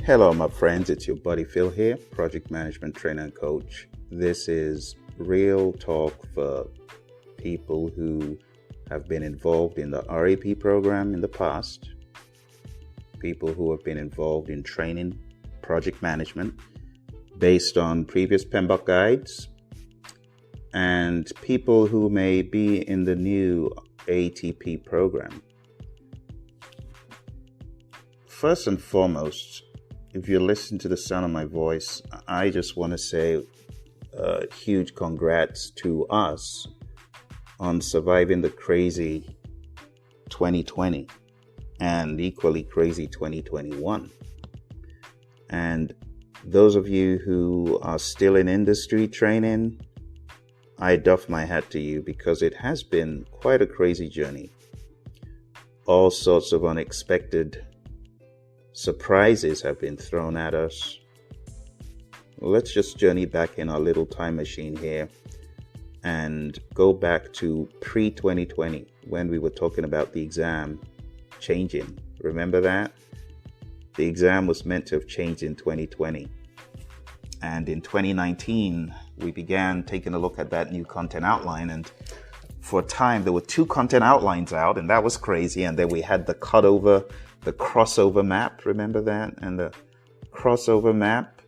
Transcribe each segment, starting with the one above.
Hello, my friends. It's your buddy Phil here, project management trainer and coach. This is real talk for people who have been involved in the REP program in the past, people who have been involved in training project management based on previous PMBOK guides, and people who may be in the new ATP program. First and foremost, if you listen to the sound of my voice, I just want to say a huge congrats to us on surviving the crazy 2020 and equally crazy 2021. And those of you who are still in industry training, I doff my hat to you because it has been quite a crazy journey. All sorts of unexpected surprises have been thrown at us. Let's just journey back in our little time machine here and go back to pre-2020 when we were talking about the exam changing. Remember that? The exam was meant to have changed in 2020. And in 2019, we began taking a look at that new content outline. And for a time, there were two content outlines out, and that was crazy. And then we had the cutover, the crossover map, remember that? And the crossover map,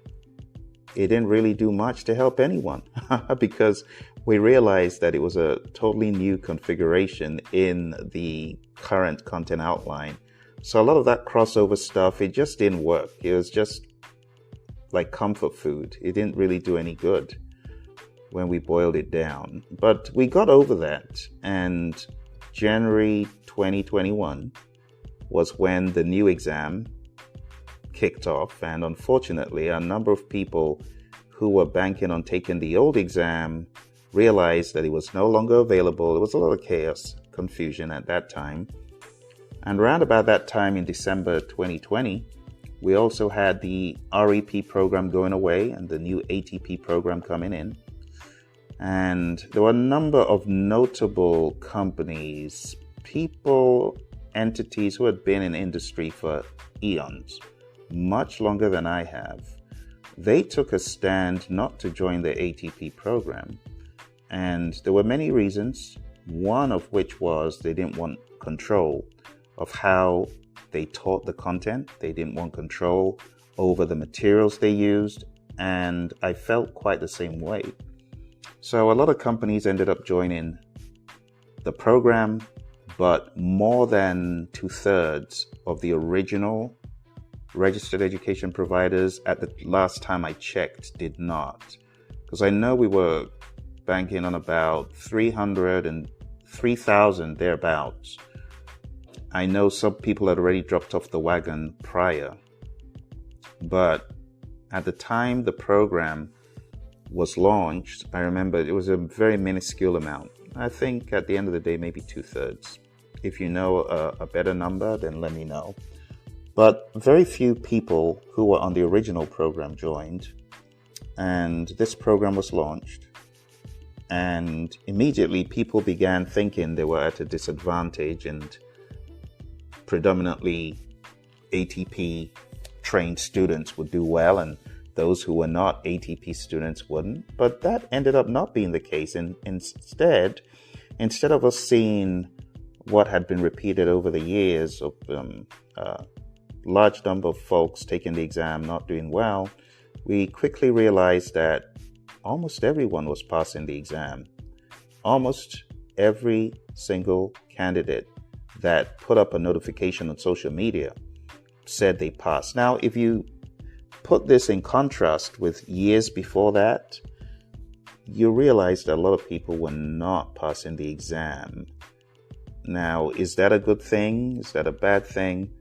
it didn't really do much to help anyone because we realized that it was a totally new configuration in the current content outline. So a lot of that crossover stuff, it just didn't work. It was just like comfort food. It didn't really do any good when we boiled it down. But we got over that, and January 2021 was when the new exam kicked off. And unfortunately, a number of people who were banking on taking the old exam realized that it was no longer available. It was a lot of chaos, confusion at that time. And around about that time in December 2020, we also had the REP program going away and the new ATP program coming in. And there were a number of notable companies, people, entities who had been in industry for eons, much longer than I have. They took a stand not to join the ATP program. And there were many reasons, one of which was they didn't want control of how they taught the content. They didn't want control over the materials they used. And I felt quite the same way. So a lot of companies ended up joining the program, but more than 2/3 of the original registered education providers at the last time I checked did not. Because I know we were banking on about 300 and 3,000 thereabouts. I know some people had already dropped off the wagon prior, but at the time the program was launched, I remember it was a very minuscule amount. I think at the end of the day, maybe 2/3. If you know a better number, then let me know. But very few people who were on the original program joined, and this program was launched. And immediately people began thinking they were at a disadvantage, and predominantly ATP trained students would do well and those who were not ATP students wouldn't. But that ended up not being the case. And instead of us seeing what had been repeated over the years of large number of folks taking the exam not doing well, we quickly realized that almost everyone was passing the exam. Almost every single candidate that put up a notification on social media said they passed. Now, if you put this in contrast with years before that, you realize that a lot of people were not passing the exam. Now, is that a good thing? Is that a bad thing?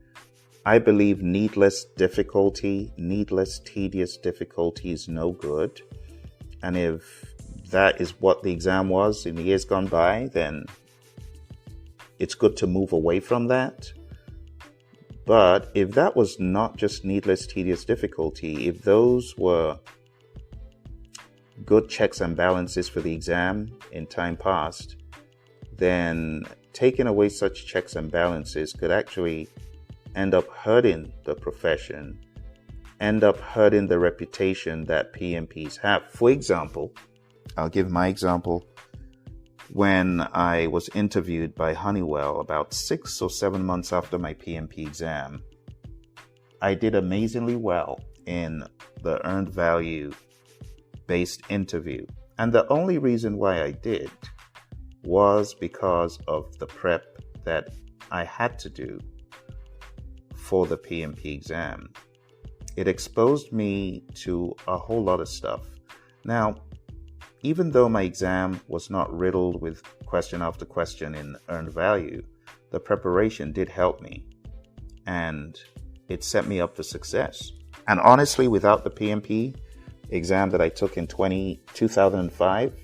I believe needless difficulty, needless tedious difficulty is no good. And if that is what the exam was in the years gone by, then it's good to move away from that. But if that was not just needless, tedious difficulty, if those were good checks and balances for the exam in time past, then taking away such checks and balances could actually end up hurting the profession end up hurting the reputation that PMPs have. For example, I'll give my example. When I was interviewed by Honeywell about 6 or 7 months after my PMP exam, I did amazingly well in the earned value based interview. And the only reason why I did was because of the prep that I had to do for the PMP exam. It exposed me to a whole lot of stuff. Now, even though my exam was not riddled with question after question in earned value, the preparation did help me and it set me up for success. And honestly, without the PMP exam that I took in 2005,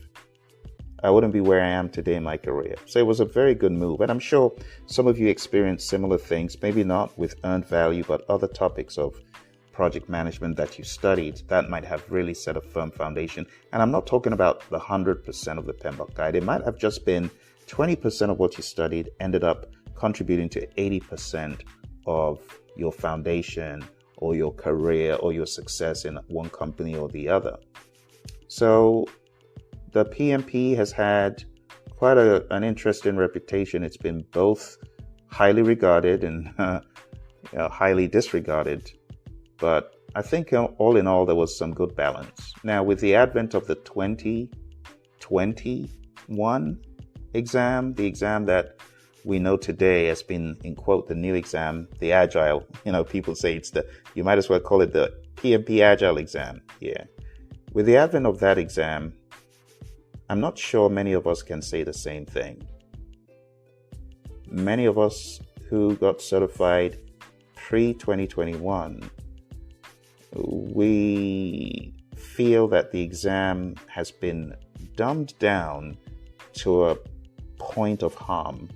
I wouldn't be where I am today in my career. So it was a very good move. And I'm sure some of you experienced similar things, maybe not with earned value, but other topics of project management that you studied that might have really set a firm foundation. And I'm not talking about the 100% of the PMBOK guide. It might have just been 20% of what you studied ended up contributing to 80% of your foundation or your career or your success in one company or the other. So the PMP has had quite an interesting reputation. It's been both highly regarded and highly disregarded. But I think all in all, there was some good balance. Now, with the advent of the 2021 exam, the exam that we know today has been, in quote, the new exam, the agile, people say you might as well call it the PMP agile exam. Yeah. With the advent of that exam, I'm not sure many of us can say the same thing. Many of us who got certified pre-2021, we feel that the exam has been dumbed down to a point of harm.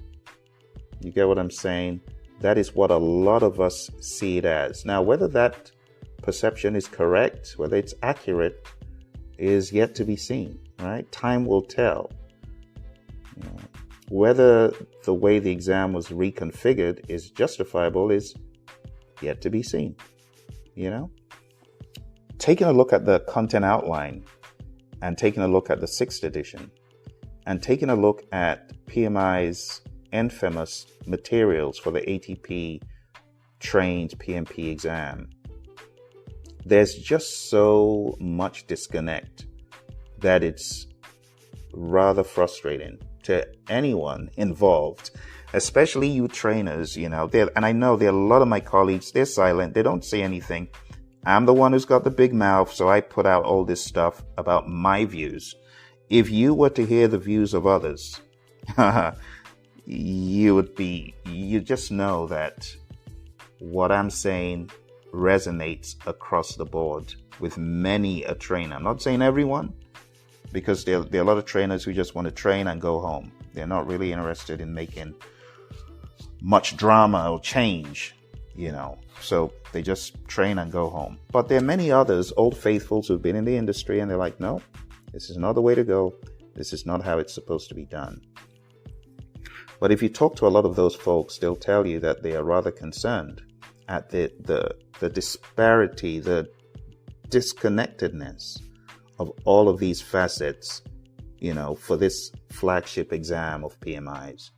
You get what I'm saying? That is what a lot of us see it as. Now, whether that perception is correct, whether it's accurate, is yet to be seen, right? Time will tell. Whether the way the exam was reconfigured is justifiable is yet to be seen, Taking a look at the content outline and taking a look at the 6th edition and taking a look at PMI's infamous materials for the ATP trained PMP exam, there's just so much disconnect that it's rather frustrating to anyone involved, especially you trainers, and I know there are a lot of my colleagues, they're silent, they don't say anything. I'm the one who's got the big mouth, so I put out all this stuff about my views. If you were to hear the views of others, you just know that what I'm saying resonates across the board with many a trainer. I'm not saying everyone, because there are a lot of trainers who just want to train and go home. They're not really interested in making much drama or change, so they just train and go home. But there are many others, old faithfuls, who've been in the industry and they're like, no, this is not the way to go. This is not how it's supposed to be done. But if you talk to a lot of those folks, they'll tell you that they are rather concerned at the disparity, the disconnectedness of all of these facets, for this flagship exam of PMIs.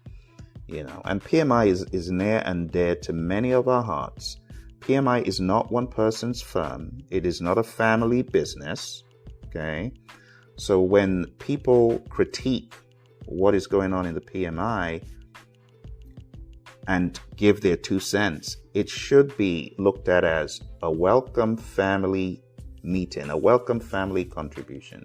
And PMI is near and dear to many of our hearts. PMI is not one person's firm. It is not a family business. Okay. So when people critique what is going on in the PMI and give their 2 cents, it should be looked at as a welcome family meeting, a welcome family contribution.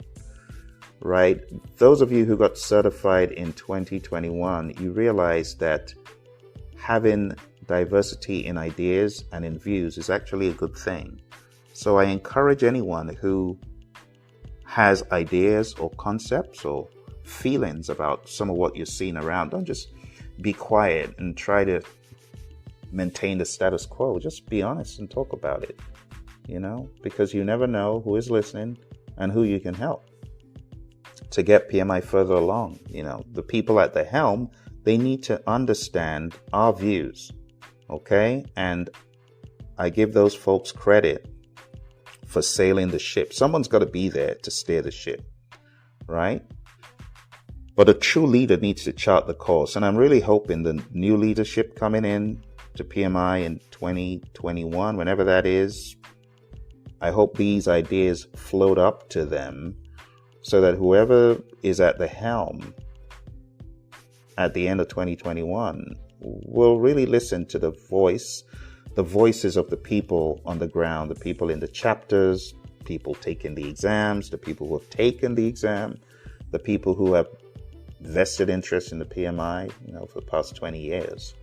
Right? Those of you who got certified in 2021, you realize that having diversity in ideas and in views is actually a good thing. So I encourage anyone who has ideas or concepts or feelings about some of what you're seeing around, don't just be quiet and try to maintain the status quo. Just be honest and talk about it, because you never know who is listening and who you can help to get PMI further along. The people at the helm, they need to understand our views, okay? And I give those folks credit for sailing the ship. Someone's got to be there to steer the ship, right? But a true leader needs to chart the course. And I'm really hoping the new leadership coming in to PMI in 2021, whenever that is, I hope these ideas float up to them so that whoever is at the helm at the end of 2021 will really listen to the voices of the people on the ground, the people in the chapters, people taking the exams, the people who have taken the exam, the people who have vested interest in the PMI, for the past 20 years,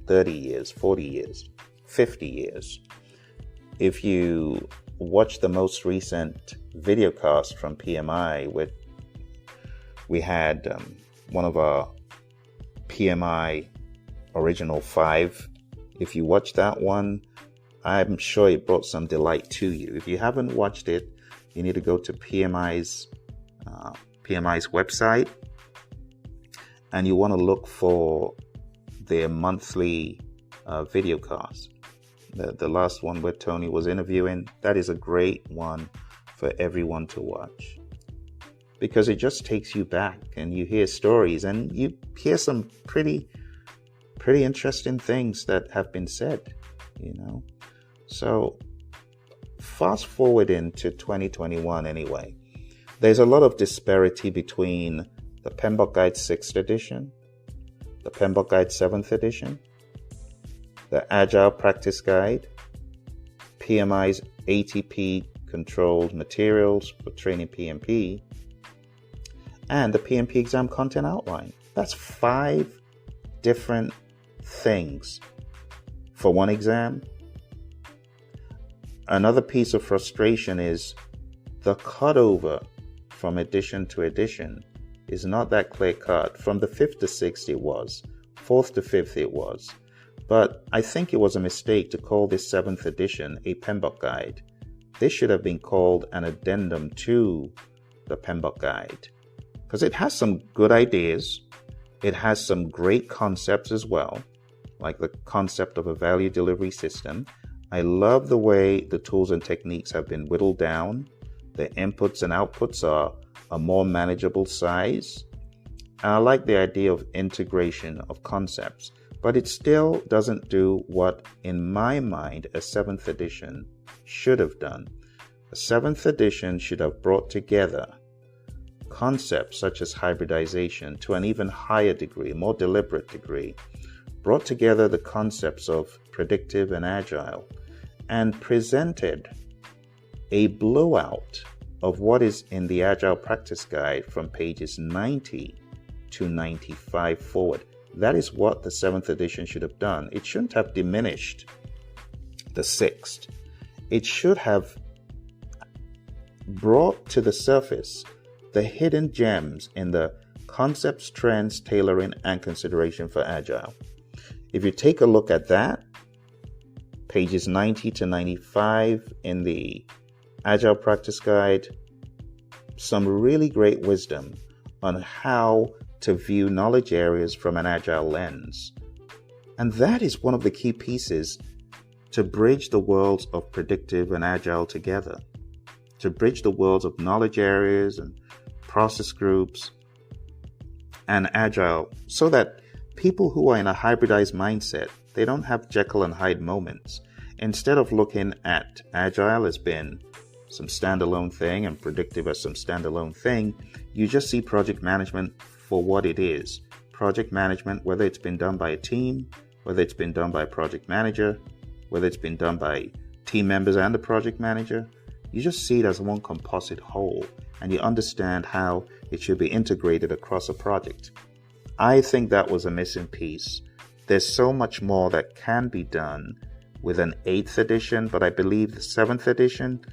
30 years, 40 years, 50 years. If you watch the most recent video cast from PMI, we had one of our PMI original 5. If you watch that one, I'm sure it brought some delight to you. If you haven't watched it, you need to go to PMI's website, and you want to look for their monthly video cast. The last one where Tony was interviewing, that is a great one for everyone to watch, because it just takes you back and you hear stories and you hear some pretty interesting things that have been said, So fast forward into 2021 anyway, there's a lot of disparity between the PMBOK Guide 6th edition, the PMBOK Guide 7th edition, the Agile Practice Guide, PMI's ATP controlled materials for training PMP, and the PMP exam content outline. That's 5 different things for one exam. Another piece of frustration is the cutover from edition to edition is not that clear cut. From the 5th to 6th it was, 4th to 5th it was. But I think it was a mistake to call this 7th edition a PMBOK guide. This should have been called an addendum to the PMBOK guide, because it has some good ideas. It has some great concepts as well, like the concept of a value delivery system. I love the way the tools and techniques have been whittled down. The inputs and outputs are a more manageable size. And I like the idea of integration of concepts, but it still doesn't do what, in my mind, a 7th edition should have done. A 7th edition should have brought together concepts such as hybridization to an even higher degree, more deliberate degree, brought together the concepts of predictive and agile, and presented a blowout of what is in the Agile Practice Guide from pages 90 to 95 forward. That is what the 7th edition should have done. It shouldn't have diminished the 6th. It should have brought to the surface the hidden gems in the concepts, trends, tailoring, and consideration for Agile. If you take a look at that, pages 90 to 95 in the Agile Practice Guide, some really great wisdom on how to view knowledge areas from an Agile lens. And that is one of the key pieces to bridge the worlds of predictive and Agile together, to bridge the worlds of knowledge areas and process groups and Agile, so that people who are in a hybridized mindset, they don't have Jekyll and Hyde moments. Instead of looking at Agile as being some standalone thing and predictive as some standalone thing, you just see project management for what it is. Project management, whether it's been done by a team, whether it's been done by a project manager, whether it's been done by team members and the project manager, you just see it as one composite whole, and you understand how it should be integrated across a project. I think that was a missing piece. There's so much more that can be done with an 8th edition, but I believe the 7th edition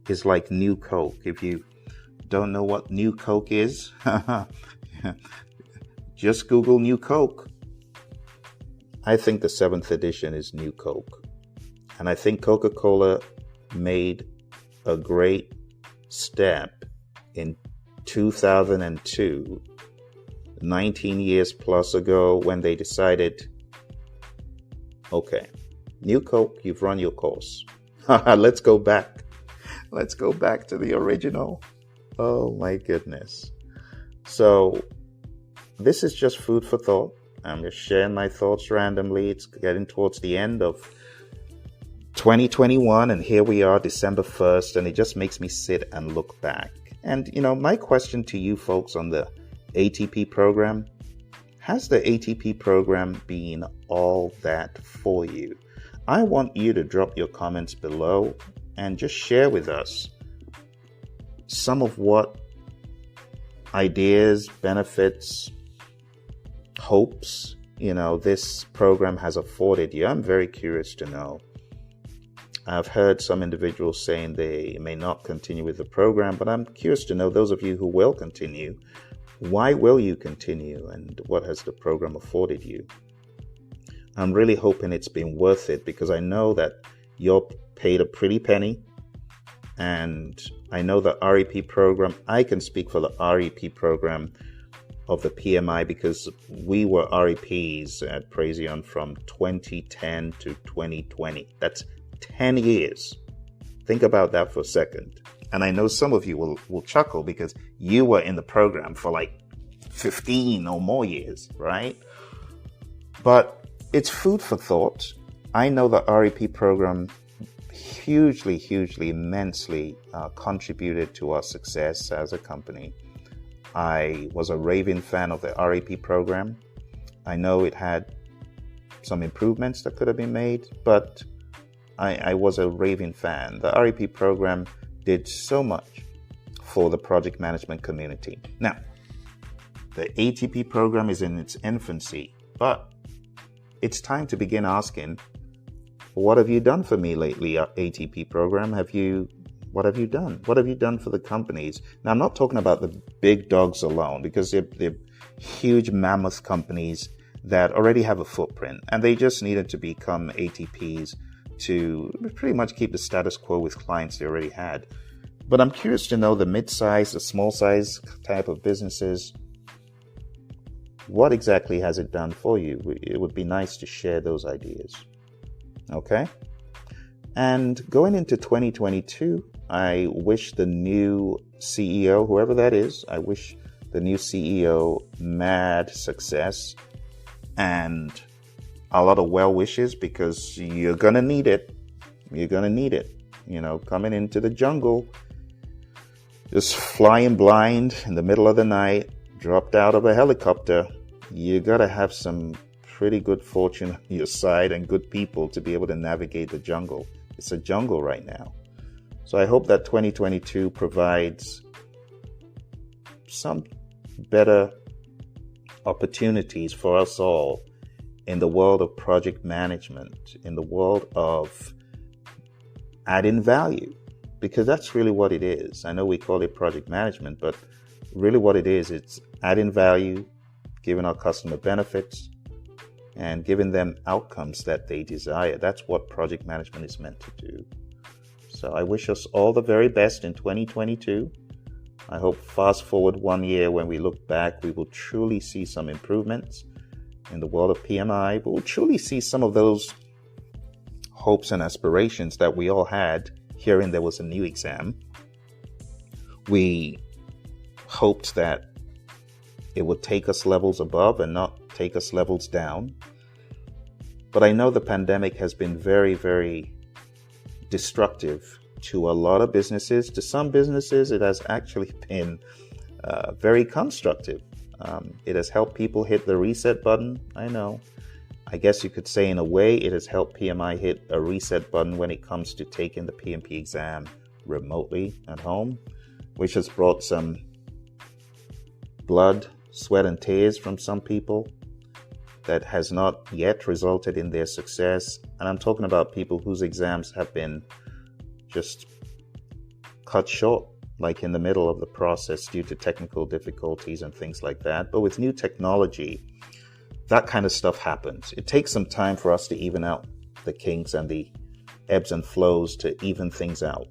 is like New Coke. If you don't know what New Coke is, just Google New Coke. I think the 7th edition is New Coke. And I think Coca-Cola made a great step in 2002, 19 years plus ago, when they decided, okay, New Coke, you've run your course. Let's go back. Let's go back to the original. Oh my goodness. So this is just food for thought. I'm just sharing my thoughts randomly. It's getting towards the end of 2021, and here we are, December 1st, and it just makes me sit and look back. And, my question to you folks on the ATP program, has the ATP program been all that for you? I want you to drop your comments below and just share with us some of what ideas, benefits, hopes, this program has afforded you. I'm very curious to know. I've heard some individuals saying they may not continue with the program, but I'm curious to know, those of you who will continue, why will you continue, and what has the program afforded you? I'm really hoping it's been worth it, because I know that you're paid a pretty penny, and I know the REP program, I can speak for the REP program of the PMI, because we were REPs at Praizion from 2010 to 2020. That's 10 years. Think about that for a second. And I know some of you will chuckle, because you were in the program for like 15 or more years, right? But it's food for thought. I know the REP program hugely, immensely contributed to our success as a company. I was a raving fan of the REP program. I know it had some improvements that could have been made, but I was a raving fan. The REP program did so much for the project management community. Now, the ATP program is in its infancy, but it's time to begin asking, what have you done for me lately, ATP program? What have you done? What have you done for the companies? Now, I'm not talking about the big dogs alone, because they're huge mammoth companies that already have a footprint, and they just needed to become ATPs to pretty much keep the status quo with clients they already had. But I'm curious to know the mid-size, the small-size type of businesses, what exactly has it done for you? It would be nice to share those ideas. Okay? And going into 2022, I wish the new CEO, whoever that is, I wish the new CEO mad success and a lot of well wishes, because you're going to need it. You're going to need it. Coming into the jungle, just flying blind in the middle of the night, dropped out of a helicopter. You got to have some pretty good fortune on your side and good people to be able to navigate the jungle. It's a jungle right now. So I hope that 2022 provides some better opportunities for us all in the world of project management, in the world of adding value, because that's really what it is. I know we call it project management, but really what it is, it's adding value, giving our customer benefits, and giving them outcomes that they desire. That's what project management is meant to do. So I wish us all the very best in 2022. I hope fast forward 1 year, when we look back, we will truly see some improvements in the world of PMI, but we'll truly see some of those hopes and aspirations that we all had hearing there was a new exam. We hoped that it would take us levels above and not take us levels down. But I know the pandemic has been very, very destructive to a lot of businesses. To some businesses, it has actually been very constructive. It has helped people hit the reset button. I know. I guess you could say, in a way, it has helped PMI hit a reset button when it comes to taking the PMP exam remotely at home, which has brought some blood, sweat, and tears from some people. That has not yet resulted in their success. And I'm talking about people whose exams have been just cut short, like in the middle of the process, due to technical difficulties and things like that. But with new technology, that kind of stuff happens. It takes some time for us to even out the kinks and the ebbs and flows, to even things out.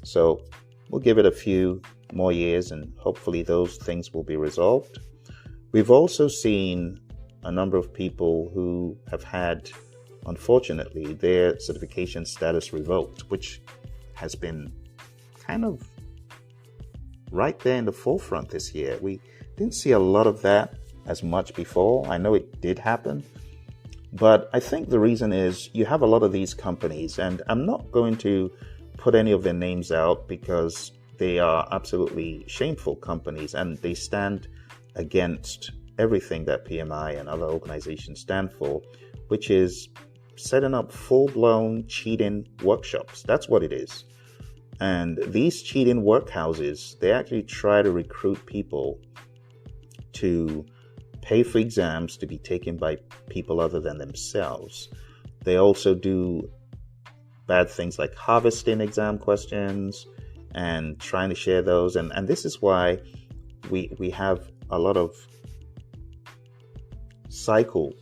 So we'll give it a few more years, and hopefully those things will be resolved. We've also seen a number of people who have had, unfortunately, their certification status revoked, which has been kind of right there in the forefront this year. We didn't see a lot of that as much before. I know it did happen, but I think the reason is you have a lot of these companies, and I'm not going to put any of their names out because they are absolutely shameful companies and they stand against everything that PMI and other organizations stand for, which is setting up full-blown cheating workshops. That's what it is. And these cheating workhouses, they actually try to recruit people to pay for exams to be taken by people other than themselves. They also do bad things like harvesting exam questions and trying to share those. And this is why we have a lot of cycle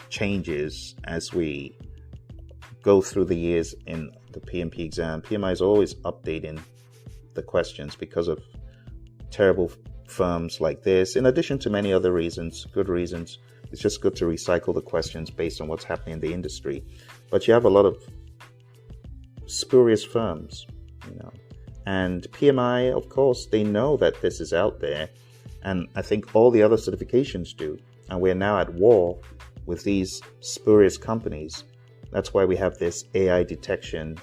changes as we go through the years in the PMP exam. PMI is always updating the questions because of terrible firms like this, in addition to many other reasons, good reasons. It's just good to recycle the questions based on what's happening in the industry. But you have a lot of spurious firms, and PMI, of course, they know that this is out there, and I think all the other certifications do. And we're now at war with these spurious companies. That's why we have this AI detection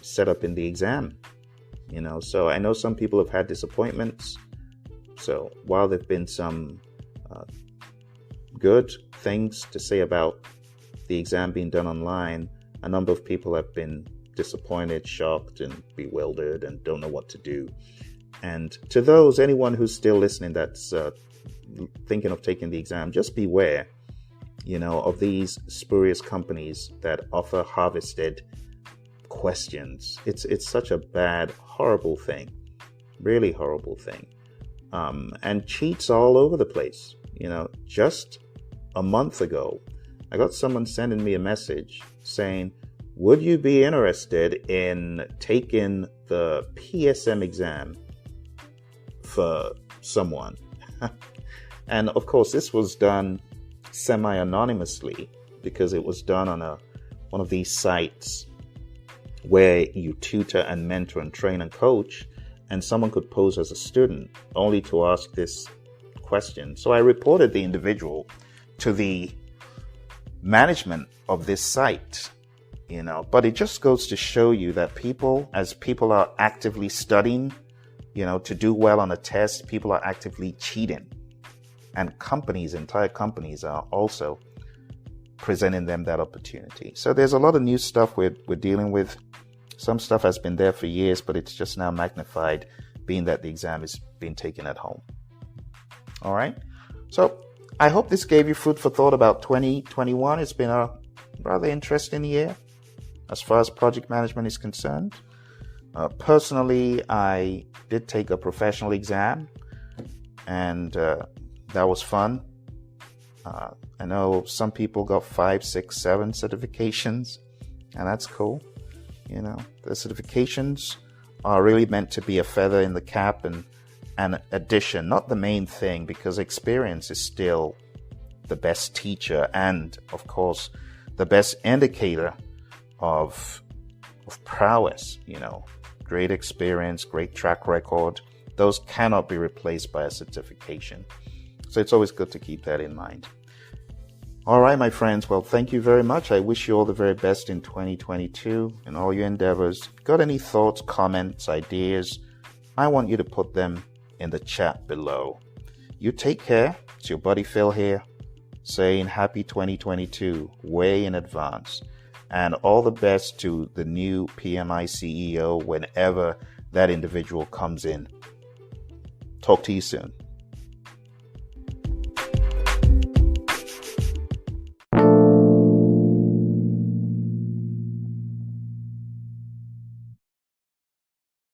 set up in the exam. So I know some people have had disappointments. So while there have been some good things to say about the exam being done online, a number of people have been disappointed, shocked, and bewildered and don't know what to do. And to those, anyone who's still listening that's thinking of taking the exam, just beware, of these spurious companies that offer harvested questions. It's such a bad, horrible thing, really horrible thing. And cheats all over the place. Just a month ago, I got someone sending me a message saying, would you be interested in taking the PSM exam for someone? And of course, this was done semi-anonymously because it was done on one of these sites where you tutor and mentor and train and coach, and someone could pose as a student only to ask this question. So I reported the individual to the management of this site, but it just goes to show you that as people are actively studying, to do well on a test, people are actively cheating. And entire companies are also presenting them that opportunity. So there's a lot of new stuff we're dealing with. Some stuff has been there for years, but it's just now magnified, being that the exam is being taken at home. All right. So I hope this gave you food for thought about 2021. It's been a rather interesting year as far as project management is concerned. Personally, I did take a professional exam, and that was fun. I know some people got 5, 6, 7 certifications, and that's cool. The certifications are really meant to be a feather in the cap and an addition, not the main thing, because experience is still the best teacher and, of course, the best indicator of prowess. Great experience, great track record. Those cannot be replaced by a certification. So it's always good to keep that in mind. All right, my friends. Well, thank you very much. I wish you all the very best in 2022 in all your endeavors. Got any thoughts, comments, ideas? I want you to put them in the chat below. You take care. It's your buddy Phil here, saying happy 2022 way in advance. And all the best to the new PMI CEO whenever that individual comes in. Talk to you soon.